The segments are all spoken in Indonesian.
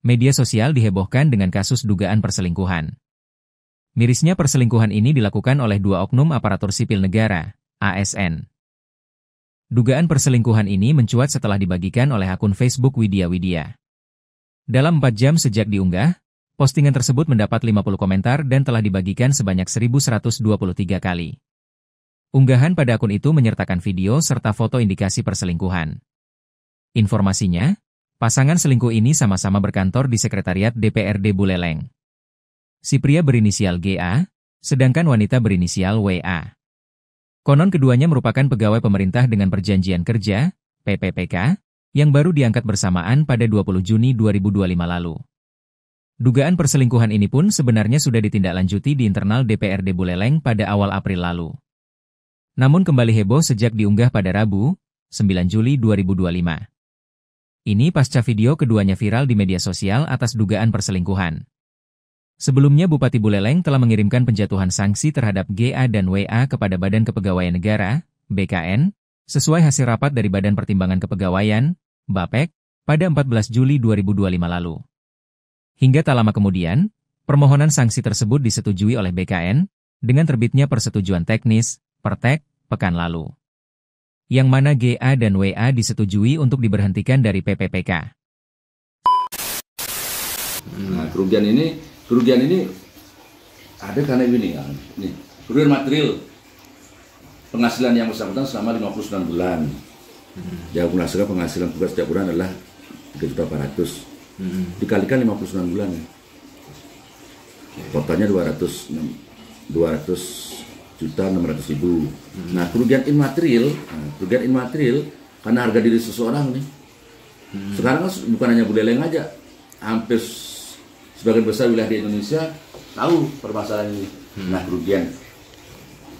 Media sosial dihebohkan dengan kasus dugaan perselingkuhan. Mirisnya perselingkuhan ini dilakukan oleh dua oknum aparatur sipil negara, ASN. Dugaan perselingkuhan ini mencuat setelah dibagikan oleh akun Facebook Widya Widya. Dalam 4 jam sejak diunggah, postingan tersebut mendapat 50 komentar dan telah dibagikan sebanyak 1.123 kali. Unggahan pada akun itu menyertakan video serta foto indikasi perselingkuhan. Informasinya, pasangan selingkuh ini sama-sama berkantor di Sekretariat DPRD Buleleng. Si pria berinisial GA, sedangkan wanita berinisial WA. Konon keduanya merupakan pegawai pemerintah dengan perjanjian kerja, PPPK, yang baru diangkat bersamaan pada 20 Juni 2025 lalu. Dugaan perselingkuhan ini pun sebenarnya sudah ditindaklanjuti di internal DPRD Buleleng pada awal April lalu. Namun kembali heboh sejak diunggah pada Rabu, 9 Juli 2025. Ini pasca video keduanya viral di media sosial atas dugaan perselingkuhan. Sebelumnya Bupati Buleleng telah mengirimkan penjatuhan sanksi terhadap GA dan WA kepada Badan Kepegawaian Negara, BKN, sesuai hasil rapat dari Badan Pertimbangan Kepegawaian, BAPEK, pada 14 Juli 2025 lalu. Hingga tak lama kemudian, permohonan sanksi tersebut disetujui oleh BKN, dengan terbitnya persetujuan teknis, Pertek, pekan lalu. Yang mana GA dan WA disetujui untuk diberhentikan dari PPPK. Nah, kerugian ini ada karena ini ya. Nih, kerugian material penghasilan yang bersangkutan selama 59 bulan. Dia penghasilan tugas setiap bulan adalah 3.400.000. Dikalikan 59 bulan. Totalnya 200.600.000. Nah, kerugian immaterial karena harga diri seseorang nih. Sekarang kan bukan hanya Buleleng aja, hampir sebagian besar wilayah di Indonesia tahu permasalahan ini. Nah, kerugian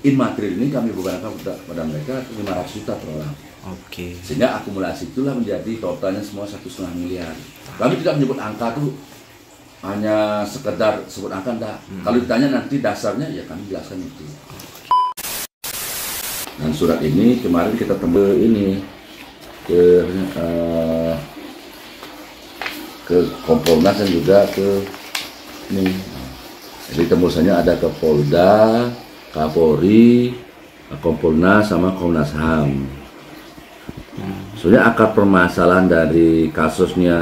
immaterial ini kami bebankan pada mereka 500 juta per orang. Oke. Sehingga akumulasi itulah menjadi totalnya semua 1,5 miliar. Kami tidak menyebut angka tuh hanya sekedar sebut angka, enggak. Kalau ditanya nanti dasarnya ya kami jelaskan itu. Dan surat ini kemarin kita tembus ini ke Kompolnas dan juga ke ini. Jadi tembusannya ada ke Polda, Kapolri, Kompolnas sama Komnas HAM. Soalnya akar permasalahan dari kasusnya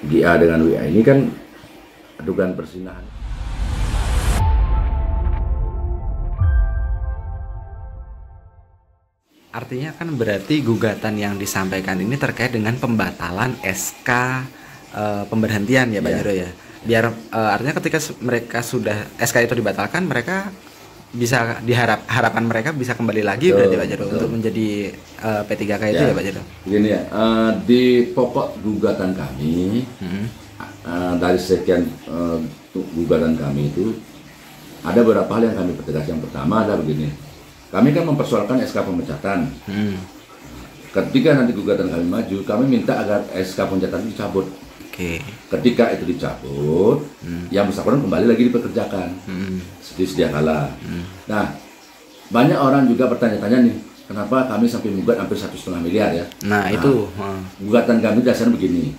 GA dengan WA ini kan dugaan perzinahan. Artinya kan berarti gugatan yang disampaikan ini terkait dengan pembatalan SK pemberhentian ya Pak Jero ya. Biar artinya ketika mereka sudah SK itu dibatalkan, mereka bisa harapan mereka bisa kembali lagi berarti Pak Jero untuk menjadi P3K itu ya Pak Jero. Begini ya, di pokok gugatan kami dari sekian gugatan kami itu ada beberapa hal yang kami pertegas. Yang pertama ada begini, kami kan mempersoalkan SK pemecatan. Ketika nanti gugatan kami maju, kami minta agar SK pemecatan itu dicabut. Ketika itu dicabut, yang bersangkutan kembali lagi dipekerjakan seperti sedia kala. Nah, banyak orang juga bertanya-tanya nih, kenapa kami sampai menggugat hampir 1,5 miliar ya? Nah itu gugatan kami dasarnya begini.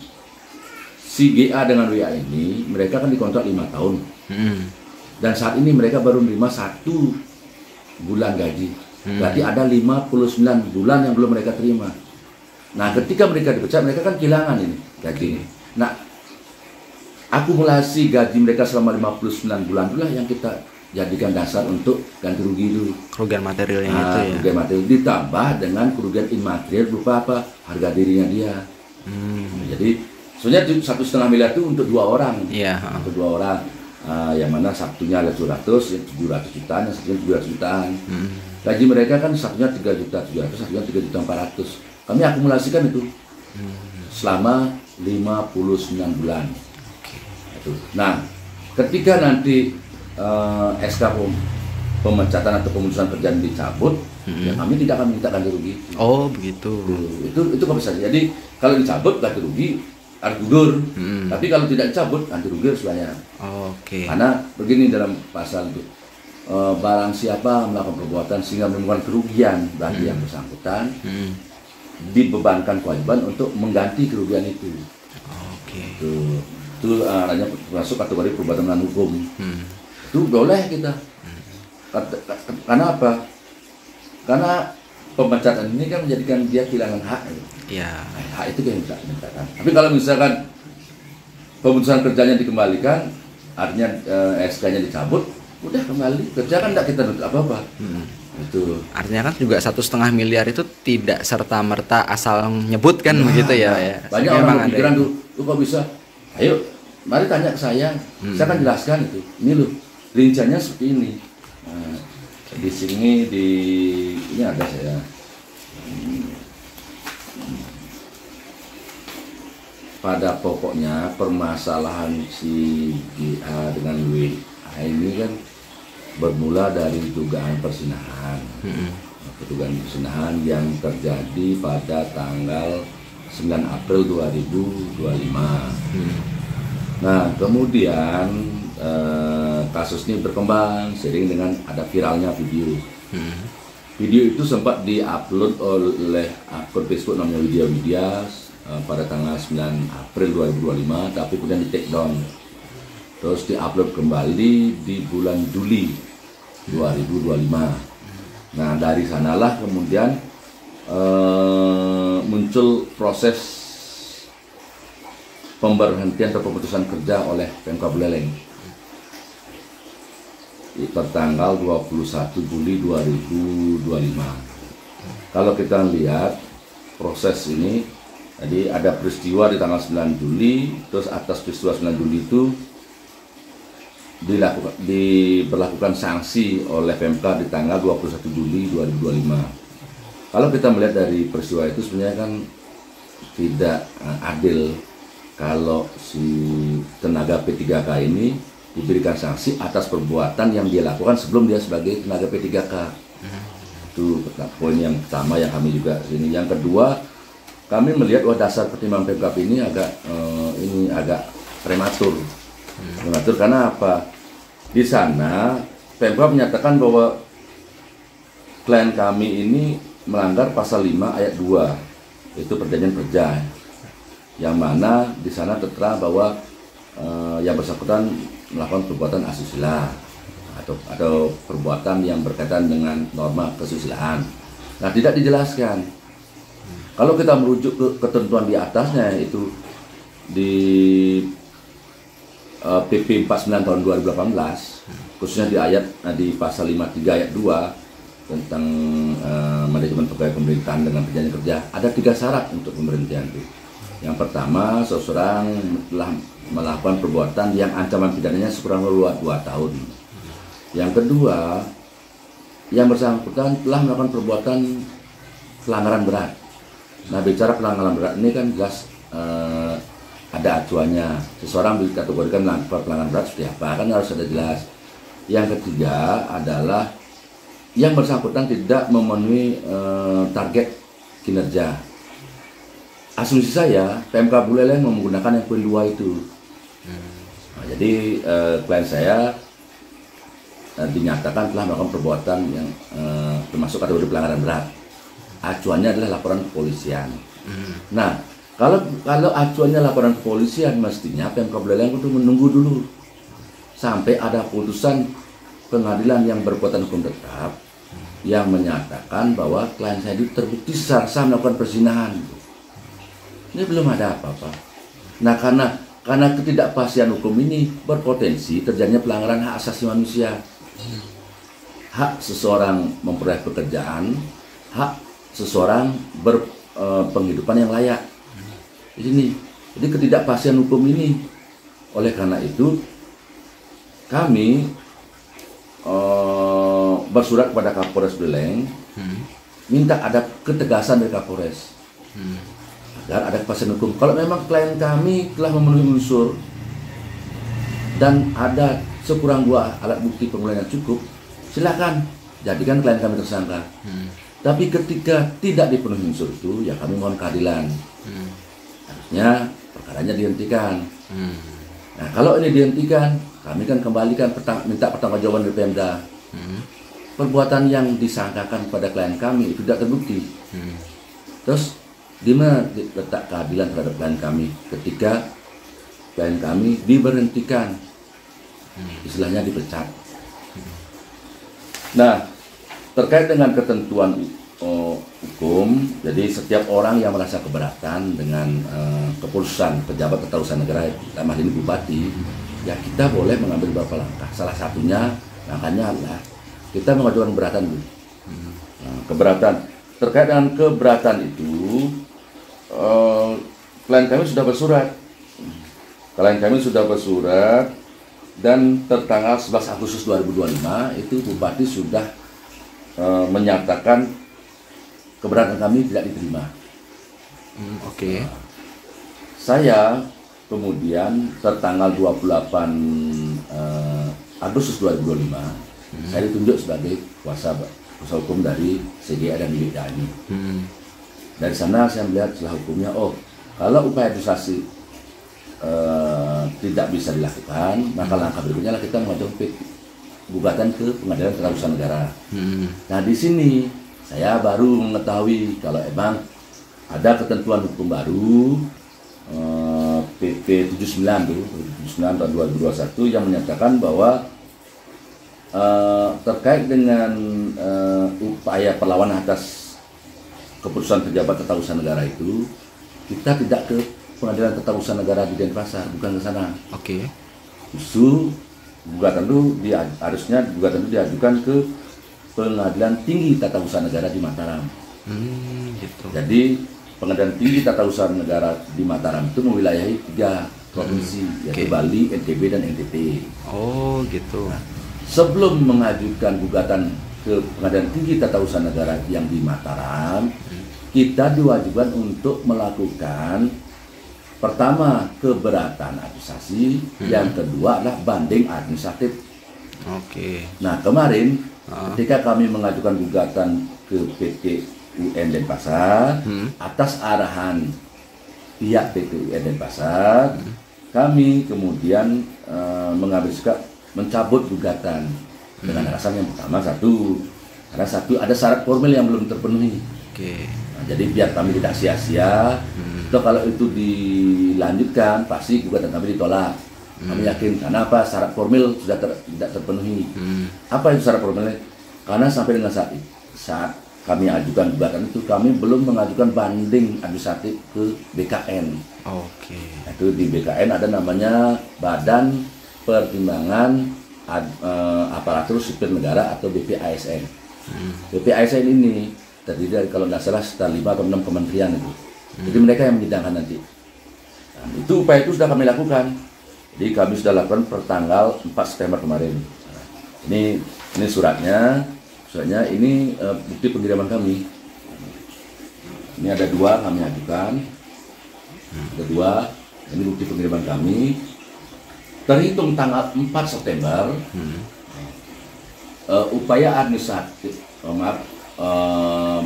Si GA dengan WA ini, mereka kan dikontrak 5 tahun. Dan saat ini mereka baru menerima 1 bulan gaji. Berarti ada 59 bulan yang belum mereka terima. Nah, ketika mereka dipecat, mereka kan kehilangan ini gaji ini. Nah, akumulasi gaji mereka selama 59 bulan itulah yang kita jadikan dasar untuk ganti rugi dulu. Kerugian materialnya itu ya. Kerugian material ditambah dengan kerugian immaterial berupa apa? Harga dirinya dia. Jadi sebenarnya 1,5 miliar itu untuk 2 orang. Untuk 2 orang. Yang mana satunya ada 700 jutaan, yang satunya 700 jutaan. Gaji mereka kan satunya 3.700.000, satunya 3.400.000. Kami akumulasikan itu selama 59 bulan. Nah, ketika nanti SK pemecatan atau pemutusan kerjaan dicabut, ya kami tidak akan minta ganti rugi. Oh begitu. Itu kok bisa. Jadi kalau dicabut ganti rugi harus gugur. Tapi kalau tidak dicabut ganti rugi harus bayar. Karena begini dalam pasal itu, barang siapa melakukan perbuatan sehingga menimbulkan kerugian bagi yang bersangkutan, dibebankan kewajiban untuk mengganti kerugian itu. Itu hanya masuk kategori perbuatan melawan hukum. Itu boleh kita. Karena apa? Karena pemecatan ini kan menjadikan dia kehilangan hak. Ya. Hak itu yang tidak dimintakan. Tapi kalau misalkan pemutusan kerjanya dikembalikan, artinya SK-nya dicabut, udah kembali kerja kan tidak kita nuntut apa-apa. Itu artinya kan juga 1,5 miliar itu tidak serta merta asal nyebut kan begitu ya. Banyak orang berpikiran tuh kok bisa, ayo mari tanya ke saya akan jelaskan itu. Ini loh rinciannya seperti ini. Nah, di sini ini ada saya. Pada pokoknya permasalahan si GA dengan WA ini kan bermula dari dugaan persinahan. Dugaan persinahan yang terjadi pada tanggal 9 April 2025. Nah, kemudian kasus ini berkembang seiring dengan ada viralnya video. Video itu sempat diupload oleh akun Facebook namanya Widya pada tanggal 9 April 2025, tapi kemudian di take down. Terus diupload kembali di bulan Juli 2025. Nah, dari sanalah kemudian muncul proses pemberhentian atau pemutusan kerja oleh Pemkab Buleleng tertanggal 21 Juli 2025. Kalau kita lihat proses ini, jadi ada peristiwa di tanggal 9 Juli, terus atas peristiwa 9 Juli itu diberlakukan sanksi oleh Pemkab di tanggal 21 Juli 2025. Kalau kita melihat dari peristiwa itu sebenarnya kan tidak adil kalau si tenaga P3K ini diberikan sanksi atas perbuatan yang dia lakukan sebelum dia sebagai tenaga P3K. Itu poin yang pertama yang kami juga ini. Yang kedua, kami melihat dasar pertimbangan Pemkab ini agak prematur. Prematur karena apa? Di sana Pemkab menyatakan bahwa klien kami ini melanggar pasal 5 ayat 2, itu perjanjian kerja. Yang mana di sana tertera bahwa yang bersangkutan melakukan perbuatan asusila atau perbuatan yang berkaitan dengan norma kesusilaan. Nah, tidak dijelaskan. Kalau kita merujuk ke ketentuan di atasnya, itu di PP 49 tahun 2018, khususnya di pasal 53 ayat 2 tentang manajemen pegawai pemerintahan dengan perjanjian kerja, ada 3 syarat untuk pemberhentian itu. Yang pertama, seseorang telah melakukan perbuatan yang ancaman pidananya sekurang-kurangnya 2 tahun. Yang kedua, yang bersangkutan telah melakukan perbuatan pelanggaran berat. Nah, bicara pelanggaran berat ini kan jelas ada acuannya. Seseorang dikategorikan melakukan pelanggaran berat seperti apa, kan harus ada jelas. Yang ketiga adalah yang bersangkutan tidak memenuhi target kinerja. Asumsi saya, Pemkab Buleleng menggunakan yang poin 2 itu. Nah, jadi klien saya dinyatakan telah melakukan perbuatan yang termasuk kategori pelanggaran berat. Acuannya adalah laporan kepolisian. Nah, kalau acuannya laporan kepolisian, mestinya Pemkab Buleleng itu menunggu dulu sampai ada putusan pengadilan yang berkekuatan hukum tetap yang menyatakan bahwa klien saya itu terbukti secara sah melakukan perzinahan. Ini belum ada apa-apa. Nah, karena ketidakpastian hukum ini berpotensi terjadinya pelanggaran hak asasi manusia. Hak seseorang memperoleh pekerjaan, hak seseorang berpenghidupan yang layak. Ini, jadi ketidakpastian hukum ini. Oleh karena itu, kami bersurat kepada Kapolres Buleleng, minta ada ketegasan dari Kapolres. Agar ada kepastian hukum. Kalau memang klien kami telah memenuhi unsur dan ada sekurang 2 alat bukti permulaan yang cukup, silakan jadikan klien kami tersangka. Tapi ketika tidak dipenuhi unsur itu, ya kami mohon keadilan. Harusnya perkaranya dihentikan. Nah, kalau ini dihentikan, kami kan kembalikan minta pertanggungjawaban dari Pemda. Perbuatan yang disangkakan pada klien kami itu tidak terbukti. Terus di mana letak keadilan terhadap klien kami ketika klien kami diberhentikan, istilahnya dipecat. Nah, terkait dengan ketentuan hukum, jadi setiap orang yang merasa keberatan dengan keputusan pejabat tata usaha negara, dalam hal ini bupati, ya kita boleh mengambil beberapa langkah. Salah satunya langkahnya adalah kita mengajukan keberatan dulu. Nah, keberatan terkait dengan keberatan itu, klien kami sudah bersurat. Klien kami sudah bersurat dan tertanggal 11 Agustus 2025 itu bupati sudah menyatakan keberatan kami tidak diterima. Oke. Saya kemudian tertanggal 28 Agustus 2025 saya ditunjuk sebagai kuasa hukum dari CGA dan milik ini. Dari sana saya melihat setelah hukumnya, kalau upaya administrasi tidak bisa dilakukan, maka langkah berikutnya adalah kita mengajukan gugatan ke Pengadilan Tata Usaha Negara. Nah, di sini saya baru mengetahui kalau emang ada ketentuan hukum baru PP 79 tahun 2021 yang menyatakan bahwa terkait dengan upaya perlawanan atas keputusan pejabat tata usaha negara itu, kita tidak ke Pengadilan Tata Usaha Negara di Denpasar, bukan ke sana. Oke. Justru gugatan itu harusnya diajukan ke Pengadilan Tinggi Tata Usaha Negara di Mataram. Gitu. Jadi Pengadilan Tinggi Tata Usaha Negara di Mataram itu mewilayahi 3 provinsi, yaitu Bali, NTB, dan NTT. Oh, gitu. Nah, sebelum mengajukan gugatan ke Pengadilan Tinggi Tata Usaha Negara yang di Mataram, kita diwajibkan untuk melakukan pertama keberatan administrasi, yang kedua adalah banding administratif. Oke. Nah, kemarin ketika kami mengajukan gugatan ke PT UN Denpasar atas arahan pihak PT UN Denpasar, kami kemudian mengambil sikap mencabut gugatan dengan alasan yang pertama, karena ada syarat formil yang belum terpenuhi. Oke. Nah, jadi biar kami tidak sia-sia, kalau itu dilanjutkan pasti gugatan kami ditolak. Kami yakin, karena apa? Syarat formil sudah tidak terpenuhi. Apa itu syarat formilnya? Karena sampai dengan saat kami ajukan gugatan itu, kami belum mengajukan banding administratif ke BKN. Oke. Itu di BKN ada namanya Badan Pertimbangan Aparatur Sipil Negara atau BPASN. BPASN ini terdiri dari, kalau nggak salah, sekitar 5 atau 6 kementerian itu. Jadi mereka yang menyidangkan nanti. Nah, itu upaya itu sudah kami lakukan. Jadi kami sudah lakukan per tanggal 4 September kemarin. Nah, ini suratnya ini bukti pengiriman kami. Ini ada 2 kami ajukan. Ada 2, ini bukti pengiriman kami. Terhitung tanggal 4 September, upaya administratif,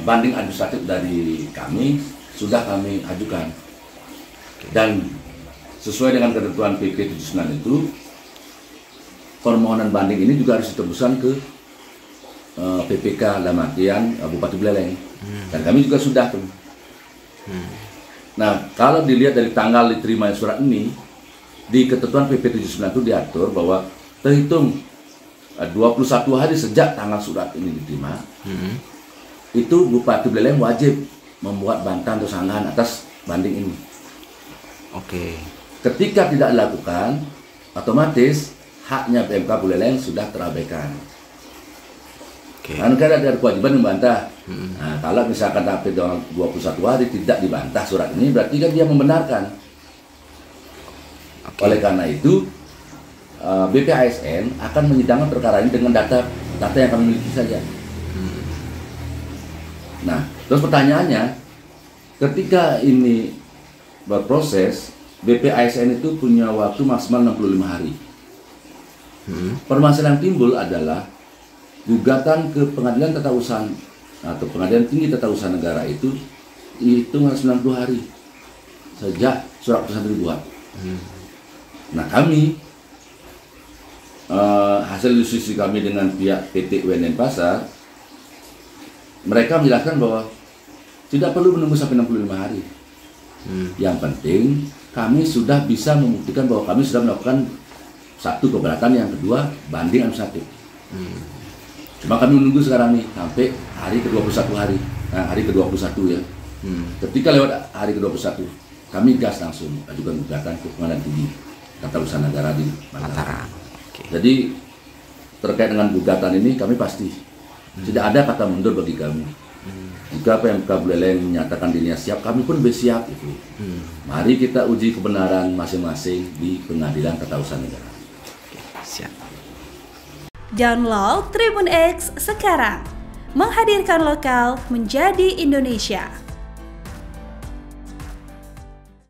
banding administratif dari kami sudah kami ajukan. Dan sesuai dengan ketentuan PP 79 itu, permohonan banding ini juga harus ditembuskan ke PPK dalam artian Bupati Buleleng. Dan kami juga sudah tuh. Nah, kalau dilihat dari tanggal diterima surat ini, di ketentuan PP 79 itu diatur bahwa terhitung 21 hari sejak tanggal surat ini diterima, itu Bupati Buleleng wajib membuat bantahan atau sanggahan atas banding ini. Oke. Ketika tidak dilakukan, otomatis haknya PMK Buleleng sudah terabaikan. Kan ada kewajiban membantah. Nah, kalau misalkan sampai 21 hari tidak dibantah surat ini, berarti kan dia membenarkan. Oleh karena itu, BPASN akan menyidangkan perkara ini dengan data yang kami miliki saja. Nah, terus pertanyaannya, ketika ini berproses, BPASN itu punya waktu maksimal 65 hari. Permasalahan yang timbul adalah gugatan ke Pengadilan Tata Usaha atau Pengadilan Tinggi Tata Usaha Negara itu hitung 90 hari sejak surat keputusan dibuat. Nah, kami hasil diskusi kami dengan pihak PT UN Denpasar, mereka menjelaskan bahwa tidak perlu menunggu sampai 65 hari. Yang penting kami sudah bisa membuktikan bahwa kami sudah melakukan satu keberatan, yang kedua banding administratif. Cuma kami menunggu sekarang nih sampai hari ke-21 hari ke-21 ya. Ketika lewat hari ke-21 kami gas langsung ajukan gugatan ke Pengadilan Tinggi Tata Usaha Negara di Mataram. Jadi terkait dengan gugatan ini kami pasti tidak ada kata mundur bagi kami. Jika PMK Buleleng menyatakan dirinya siap, kami pun bersiap itu. Mari kita uji kebenaran masing-masing di Pengadilan Tata Usaha Negara. Siap. Download Tribun X sekarang, menghadirkan lokal menjadi Indonesia.